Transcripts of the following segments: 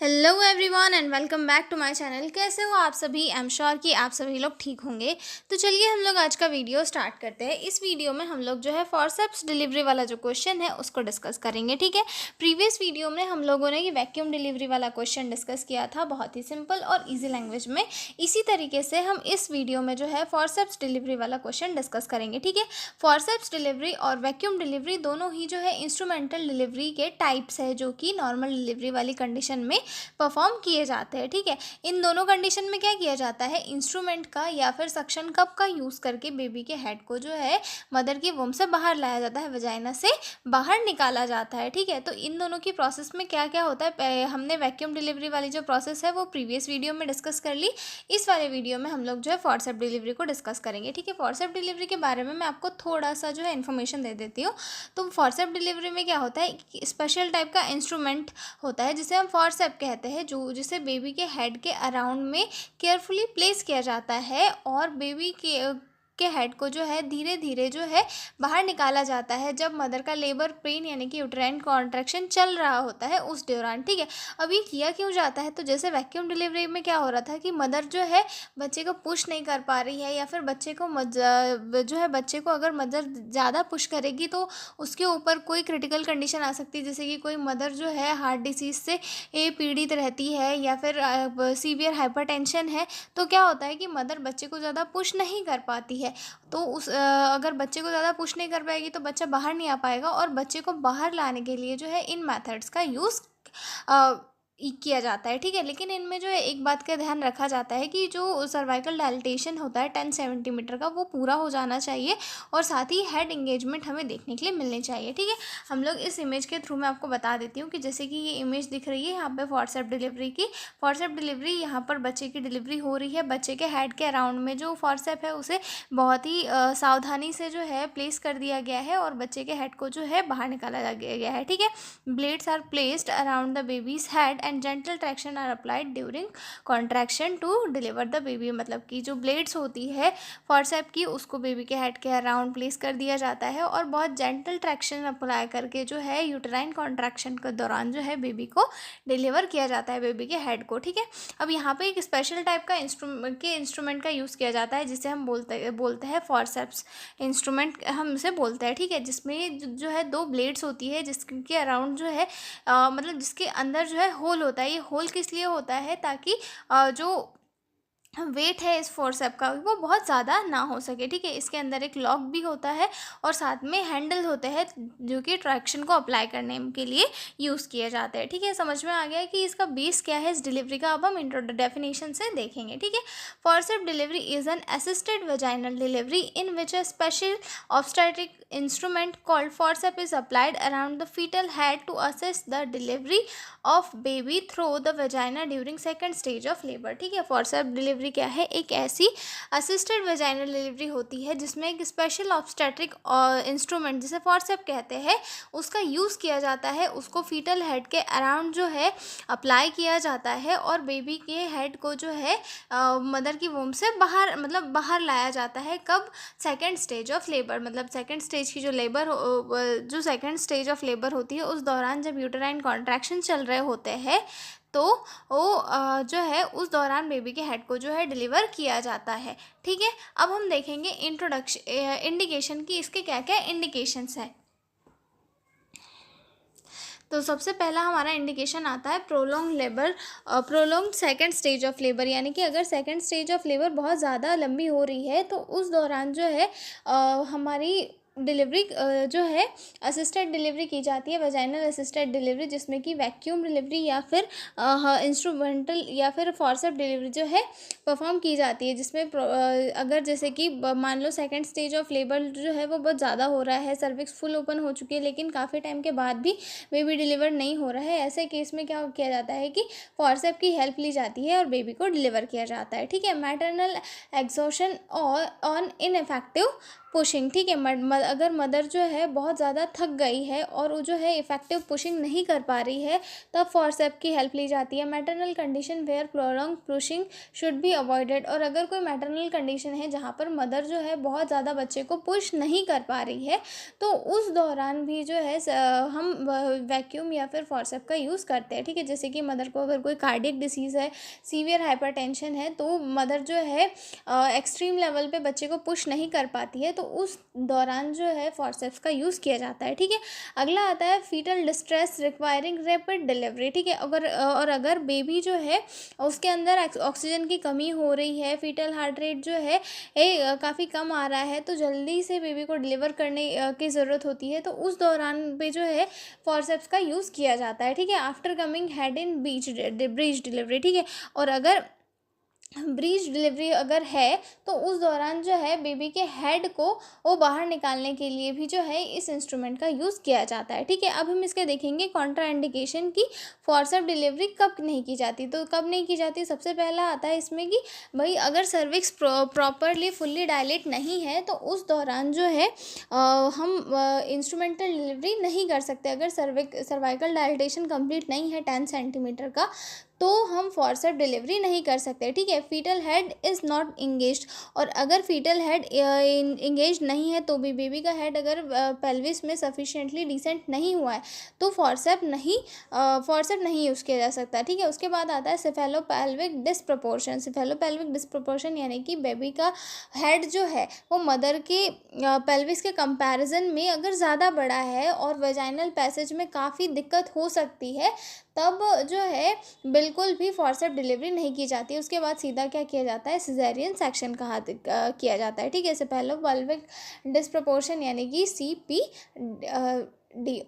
Hello everyone and welcome back to my channel. कैसे हो आप सभी? आई एम श्योर कि आप सभी लोग ठीक होंगे। तो चलिए हम लोग आज का वीडियो स्टार्ट करते हैं। इस वीडियो में हम लोग जो है फॉरसेप्स डिलीवरी वाला जो क्वेश्चन है उसको डिस्कस करेंगे, ठीक है। प्रीवियस वीडियो में हम लोगों ने ये वैक्यूम डिलीवरी वाला क्वेश्चन डिस्कस किया था, बहुत ही सिंपल और ईजी लैंग्वेज में। इसी तरीके से हम इस वीडियो में जो है फॉरसेप्स डिलीवरी वाला क्वेश्चन डिस्कस करेंगे, ठीक है। फॉरसेप्स डिलीवरी और वैक्यूम डिलीवरी दोनों ही जो है इंस्ट्रूमेंटल डिलीवरी के टाइप्स है, जो कि नॉर्मल डिलीवरी वाली कंडीशन में परफॉर्म किए जाते हैं, ठीक है। इन दोनों कंडीशन में क्या किया जाता है, इंस्ट्रूमेंट का या फिर सक्शन कप का यूज़ करके बेबी के हेड को जो है मदर की वोम से बाहर लाया जाता है, वजाइना से बाहर निकाला जाता है, ठीक है। तो इन दोनों की प्रोसेस में क्या क्या होता है, हमने वैक्यूम डिलीवरी वाली जो प्रोसेस है वो प्रीवियस वीडियो में डिस्कस कर ली। इस वाले वीडियो में हम लोग जो है फॉरसेप डिलीवरी को डिस्कस करेंगे, ठीक है। फॉरसेप डिलीवरी के बारे में मैं आपको थोड़ा सा जो है इन्फॉर्मेशन दे देती हूँ। तो फॉरसेप डिलीवरी में क्या होता है, स्पेशल टाइप का इंस्ट्रूमेंट होता है जिसे हम फॉरसेप कहते हैं, जो जिसे बेबी के हेड के अराउंड में केयरफुली प्लेस किया जाता है और बेबी के हेड को जो है धीरे धीरे जो है बाहर निकाला जाता है जब मदर का लेबर पेन यानी कि यूट्राइन कॉन्ट्रैक्शन चल रहा होता है उस दौरान, ठीक है। अब ये किया क्यों जाता है, तो जैसे वैक्यूम डिलीवरी में क्या हो रहा था कि मदर जो है बच्चे को पुश नहीं कर पा रही है, या फिर बच्चे को जो है बच्चे को अगर मदर ज़्यादा पुश करेगी तो उसके ऊपर कोई क्रिटिकल कंडीशन आ सकती है, जैसे कि कोई मदर जो है हार्ट डिसीज़ से पीड़ित रहती है या फिर सीवियर हाइपरटेंशन है। तो क्या होता है कि मदर बच्चे को ज़्यादा पुश नहीं कर पाती है। तो अगर बच्चे को ज़्यादा पुश नहीं कर पाएगी तो बच्चा बाहर नहीं आ पाएगा, और बच्चे को बाहर लाने के लिए जो है इन मेथड्स का यूज़ किया जाता है, ठीक है। लेकिन इनमें जो है एक बात का ध्यान रखा जाता है कि जो सर्वाइकल डायलिटेशन होता है 10 सेंटीमीटर का, वो पूरा हो जाना चाहिए और साथ ही हेड इंगेजमेंट हमें देखने के लिए मिलनी चाहिए, ठीक है। हम लोग इस इमेज के थ्रू मैं आपको बता देती हूँ कि जैसे कि ये इमेज दिख रही है यहाँ पे फॉरसेप डिलीवरी की। फॉरसेप डिलीवरी, यहाँ पर बच्चे की डिलीवरी हो रही है। बच्चे के हेड के अराउंड में जो फॉरसेप है उसे बहुत ही सावधानी से जो है प्लेस कर दिया गया है और बच्चे के हेड को जो है बाहर निकाला गया है, ठीक है। Blades are placed around the baby's head and gentle traction are applied during contraction to deliver the baby. मतलब कि जो ब्लेड्स होती है फॉरसेप की, उसको बेबी के हेड के अराउंड प्लेस कर दिया जाता है और बहुत जेंटल ट्रैक्शन अप्लाई करके जो है यूटेराइन कॉन्ट्रैक्शन के दौरान जो है बेबी को डिलीवर किया जाता है, बेबी के हेड को, ठीक है। अब यहाँ पे एक स्पेशल टाइप का इंस्ट्रूमेंट का यूज़ किया जाता है जिसे हम बोलते हैं फॉरसेप्स इंस्ट्रूमेंट, हम इसे बोलते हैं, ठीक है। जिसमें जो है दो ब्लेड्स होती है जिसके अराउंड जो है मतलब जिसके अंदर जो है होल होता है। ये होल किस लिए होता है, ताकि जो वेट है इस फोर्सेप का वो बहुत ज़्यादा ना हो सके, ठीक है। इसके अंदर एक लॉक भी होता है और साथ में हैंडल होते हैं जो कि ट्रैक्शन को अप्लाई करने के लिए यूज़ किए जाते हैं, ठीक है। समझ में आ गया कि इसका बेस क्या है इस डिलीवरी का। अब हम डेफिनेशन से देखेंगे, ठीक है। Forceps delivery is an assisted vaginal delivery in which a special obstetric instrument called forceps is applied around the foetal head to assist the delivery of baby through the vagina during second stage of labour, ठीक है। Forceps delivery क्या है, एक ऐसी assisted vaginal delivery होती है जिसमें एक स्पेशल ऑब्स्टेट्रिक इंस्ट्रूमेंट जिसे फॉरसेप कहते हैं उसका यूज़ किया जाता है। उसको फीटल हेड के अराउंड जो है अप्लाई किया जाता है और बेबी के हेड को जो है मदर की वोम से बाहर लाया जाता है। कब? Second stage of labour. मतलब सेकेंड स्टेज की जो सेकेंड स्टेज ऑफ लेबर होती है उस दौरान जब यूटेराइन कॉन्ट्रैक्शन चल रहे होते हैं तो वो जो है उस दौरान बेबी के हेड को जो है डिलीवर किया जाता है, ठीक है। अब हम देखेंगे इंडिकेशन की इसके क्या क्या इंडिकेशंस हैं। तो सबसे पहला हमारा इंडिकेशन आता है prolong second stage of labour, यानी कि अगर सेकेंड स्टेज ऑफ लेबर बहुत ज़्यादा लंबी हो रही है तो उस दौरान जो है हमारी डिलीवरी जो है असिस्टेड डिलीवरी की जाती है, वेजाइनल असिस्टेड डिलीवरी, जिसमें कि वैक्यूम डिलीवरी या फिर इंस्ट्रूमेंटल या फिर फॉरसेप डिलीवरी जो है परफॉर्म की जाती है। जिसमें अगर जैसे कि मान लो सेकेंड स्टेज ऑफ लेबर जो है वो बहुत ज़्यादा हो रहा है, सर्विक्स फुल ओपन हो चुकी है लेकिन काफ़ी टाइम के बाद भी बेबी डिलीवर नहीं हो रहा है, ऐसे केस में क्या किया जाता है कि फॉरसेप की हेल्प ली जाती है और बेबी को डिलीवर किया जाता है, ठीक है। Maternal exhaustion on ineffective pushing, ठीक है। अगर मदर जो है बहुत ज़्यादा थक गई है और वो जो है इफेक्टिव पुशिंग नहीं कर पा रही है, तब फॉरसेप की हेल्प ली जाती है। Maternal condition where prolong pushing should be avoided, और अगर कोई मैटरनल कंडीशन है जहाँ पर मदर जो है बहुत ज़्यादा बच्चे को पुश नहीं कर पा रही है, तो उस दौरान भी जो है हम वैक्यूम या फिर फॉरसेप का यूज़ करते हैं, ठीक है। जैसे कि मदर को अगर कोई कार्डियक डिसीज़ है, सीवियर हाइपरटेंशन है, तो मदर जो है एक्सट्रीम लेवल पे बच्चे को पुश नहीं कर पाती है, तो उस दौरान जो है फॉरसेप्स का यूज़ किया जाता है, ठीक है। अगला आता है foetal distress requiring rapid delivery, ठीक है। अगर बेबी जो है उसके अंदर ऑक्सीजन की कमी हो रही है, फीटल हार्ट रेट जो है काफ़ी कम आ रहा है, तो जल्दी से बेबी को डिलीवर करने की ज़रूरत होती है, तो उस दौरान पे जो है फॉरसेप्स का यूज़ किया जाता है, ठीक है। After coming head in breach delivery, ठीक है। और अगर ब्रीच डिलीवरी अगर है, तो उस दौरान जो है बेबी के हेड को वो बाहर निकालने के लिए भी जो है इस इंस्ट्रूमेंट का यूज़ किया जाता है, ठीक है। अब हम इसके देखेंगे कॉन्ट्राइंडिकेशन की फॉरसेप डिलीवरी कब नहीं की जाती। तो कब नहीं की जाती, सबसे पहला आता है इसमें कि भाई अगर सर्विक्स प्रॉपरली फुल्ली डायलेट नहीं है, तो उस दौरान जो है हम इंस्ट्रूमेंटल डिलीवरी नहीं कर सकते। अगर सर्वाइकल डायलेटेशन कंप्लीट नहीं है 10 सेंटीमीटर का, तो हम फॉरसेप डिलीवरी नहीं कर सकते, ठीक है। Foetal head is not engaged, और अगर फीटल हेड इंगेज नहीं है, तो भी बेबी का हेड अगर पेल्विस में सफिशिएंटली डिसेंट नहीं हुआ है, तो फॉरसेप नहीं यूज़ किया जा सकता, ठीक है। उसके बाद आता है सेफेलोपेल्विक डिस्प्रपोर्शन। सेफेलोपेल्विक डिस्प्रपोर्शन यानी कि बेबी का हेड जो है वो मदर के पेल्विस के कंपैरिजन में अगर ज़्यादा बड़ा है और वेजाइनल पैसेज में काफ़ी दिक्कत हो सकती है, तब जो है बिल्कुल भी फॉरसेप डिलीवरी नहीं की जाती। उसके बाद सीधा क्या किया जाता है, सिजेरियन सेक्शन किया जाता है, ठीक है। सेफेलोपेल्विक डिस्प्रपोर्शन यानी कि CPD,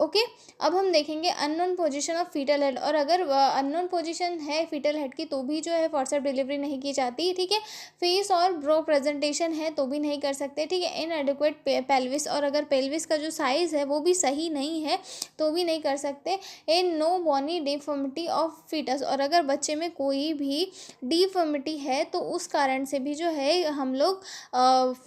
ओके। अब हम देखेंगे unknown position of foetal head, और अगर अननोन पोजीशन है फीटल हेड की, तो भी जो है फॉरसेप डिलीवरी नहीं की जाती, ठीक है। फेस और ब्रो प्रेजेंटेशन है तो भी नहीं कर सकते, ठीक है। इनएडिक्वेट पेल्विस, और अगर पेल्विस का जो साइज़ है वो भी सही नहीं है, तो भी नहीं कर सकते। In no bony deformity of foetus, और अगर बच्चे में कोई भी डिफॉर्मिटी है, तो उस कारण से भी जो है हम लोग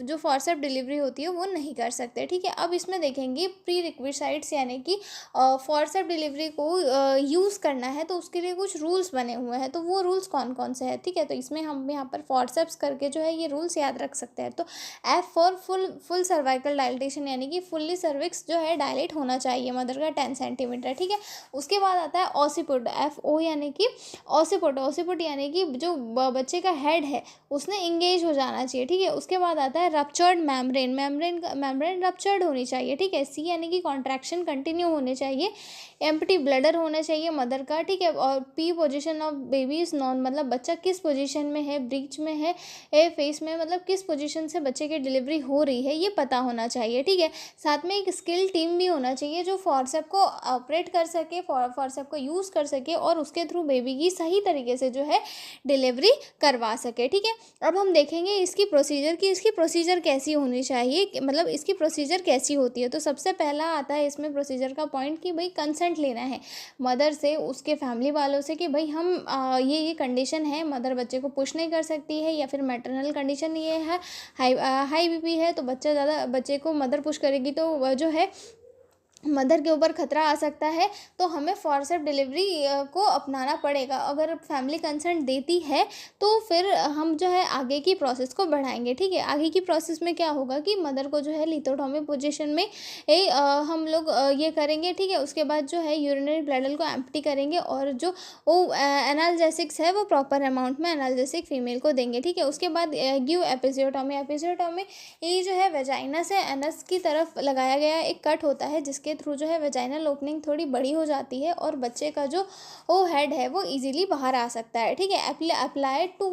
जो फॉरसेप डिलीवरी होती है वो नहीं कर सकते, ठीक है। अब इसमें देखेंगे प्री रिक्विसाइट्स, यानी कि फॉरसेप डिलीवरी को यूज़ करना है तो उसके लिए कुछ रूल्स बने हुए हैं, तो वो रूल्स कौन कौन से हैं, ठीक है। तो इसमें हम यहाँ पर फॉरसेप्स करके जो है ये रूल्स याद रख सकते हैं। तो F for full cervical dilatation, यानी कि फुल्ली सर्विक्स जो है डायलेट होना चाहिए मदर का 10 सेंटीमीटर, ठीक है। उसके बाद आता है ऑसिपुट, FO यानी कि ऑसिपुट यानी कि जो बच्चे का हेड है उसने इंगेज हो जाना चाहिए, ठीक है। उसके बाद आता है रप्चर्ड मेम्ब्रेन रप्चर्ड होनी चाहिए, ठीक है। C यानी कि कॉन्ट्रैक्शन कंटिन्यू होने चाहिए। एम्प्टी ब्लडर होना चाहिए मदर का, ठीक है। और P position of baby is non, मतलब बच्चा किस पोजीशन में है, ब्रीच में है, फेस में, मतलब किस पोजीशन से बच्चे की डिलीवरी हो रही है ये पता होना चाहिए, ठीक है। साथ में एक स्किल टीम भी होना चाहिए जो फॉरसेप को ऑपरेट कर सके, फॉरसेप को यूज़ कर सके और उसके थ्रू बेबी की सही तरीके से जो है डिलीवरी करवा सके, ठीक है। अब हम देखेंगे इसकी प्रोसीजर कैसी होनी चाहिए, मतलब इसकी प्रोसीजर कैसी होती है। तो सबसे पहला आता है इसमें प्रोसीजर का पॉइंट कि भाई कंसेंट लेना है मदर से, उसके फैमिली वालों से, कि भाई हम ये कंडीशन है, मदर बच्चे को पुश नहीं कर सकती है, या फिर मैटरनल कंडीशन ये है, हाई BP है, तो बच्चे को मदर पुश करेगी तो जो है मदर के ऊपर खतरा आ सकता है, तो हमें फॉरसेप डिलीवरी को अपनाना पड़ेगा। अगर फैमिली कंसेंट देती है तो फिर हम जो है आगे की प्रोसेस को बढ़ाएंगे, ठीक है। आगे की प्रोसेस में क्या होगा कि मदर को जो है लिथोटॉमी पोजीशन में हम लोग ये करेंगे, ठीक है। उसके बाद जो है यूरिनरी ब्लैडर को एम्प्टी करेंगे, और जो वो एनाल्जेसिक्स है वो प्रॉपर अमाउंट में एनाल्जेसिक फीमेल को देंगे, ठीक है। उसके बाद गिव एपिजियोटॉमी ये जो है वेजाइना से एनस की तरफ लगाया गया एक कट होता है, जिसके थ्रू जो है वेजाइनल ओपनिंग थोड़ी बड़ी हो जाती है और बच्चे का जो वो हेड है वो इजीली बाहर आ सकता है, ठीक है। Apply two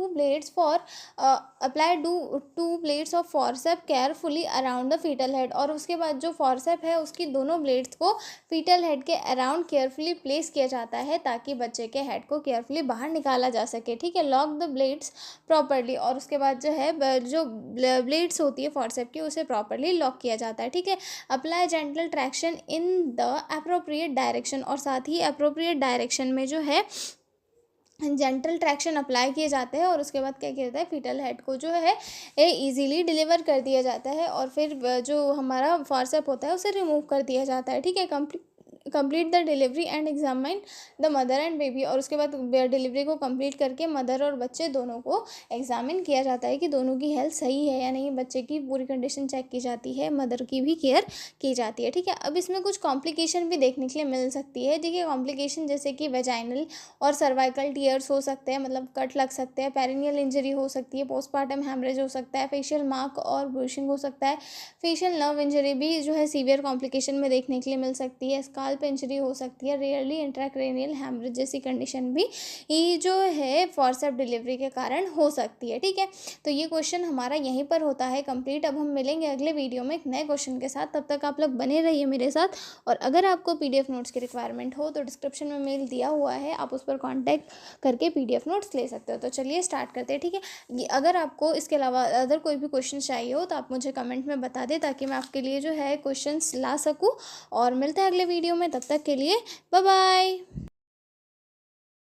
blades of forceps carefully around the foetal head, और उसके बाद जो फॉरसेप है उसकी दोनों ब्लेड्स को फीटल हेड के अराउंड केयरफुली प्लेस किया जाता है, ताकि बच्चे के हेड को केयरफुली बाहर निकाला जा सके, ठीक है। लॉक द ब्लेड्स प्रॉपरली, और उसके बाद जो है जो ब्लेड्स होती है फॉरसेप की उसे प्रॉपरली लॉक किया जाता है, ठीक है। Apply gentle traction in the appropriate direction, और साथ ही अप्रोप्रिएट डायरेक्शन में जो है जेंटल ट्रैक्शन अप्लाई किए जाते हैं और उसके बाद क्या किया जाता है, फीटल हेड को जो है ईजिली डिलीवर कर दिया जाता है और फिर जो हमारा फॉरसेप होता है उसे रिमूव कर दिया जाता है। ठीक है, complete the delivery and examine the mother and baby. और उसके बाद डिलीवरी को कंप्लीट करके मदर और बच्चे दोनों को एग्जामिन किया जाता है कि दोनों की हेल्थ सही है या नहीं, बच्चे की पूरी कंडीशन चेक की जाती है, मदर की भी केयर की जाती है। ठीक है, अब इसमें कुछ कॉम्प्लिकेशन भी देखने के लिए मिल सकती है। देखिए, कॉम्प्लिकेशन जैसे कि वेजाइनल और सर्वाइकल टीयर्स हो सकते हैं, मतलब कट लग सकते हैं, पेरिनियल इंजरी हो सकती है, पोस्टमार्टम हेमरेज हो सकता है, फेशियल मार्क और ब्रूशिंग हो सकता है, फेशियल नर्व इंजरी भी जो है सीवियर कॉम्प्लिकेशन में देखने के लिए मिल सकती है, स्काल्प इंजरी हो सकती है, रेयरली इंट्राक्रैनियल हेमरेज जैसी कंडीशन भी ये जो है फॉरसेप डिलीवरी के कारण हो सकती है। ठीक है, तो ये क्वेश्चन हमारा यहीं पर होता है कंप्लीट। अब हम मिलेंगे अगले वीडियो में एक नए क्वेश्चन के साथ, तब तक आप लोग बने रहिए मेरे साथ। और अगर आपको पीडीएफ नोट्स की रिक्वायरमेंट हो तो डिस्क्रिप्शन में मेल दिया हुआ है, आप उस पर कॉन्टैक्ट करके पीडीएफ नोट्स ले सकते हो। तो चलिए स्टार्ट करते हैं। ठीक है, अगर आपको इसके अलावा अदर कोई भी क्वेश्चन चाहिए हो तो आप मुझे कमेंट में बता दें ताकि मैं आपके लिए जो है क्वेश्चंस ला सकूँ। और मिलते हैं अगले वीडियो में, तब तक के लिए बाय बाय।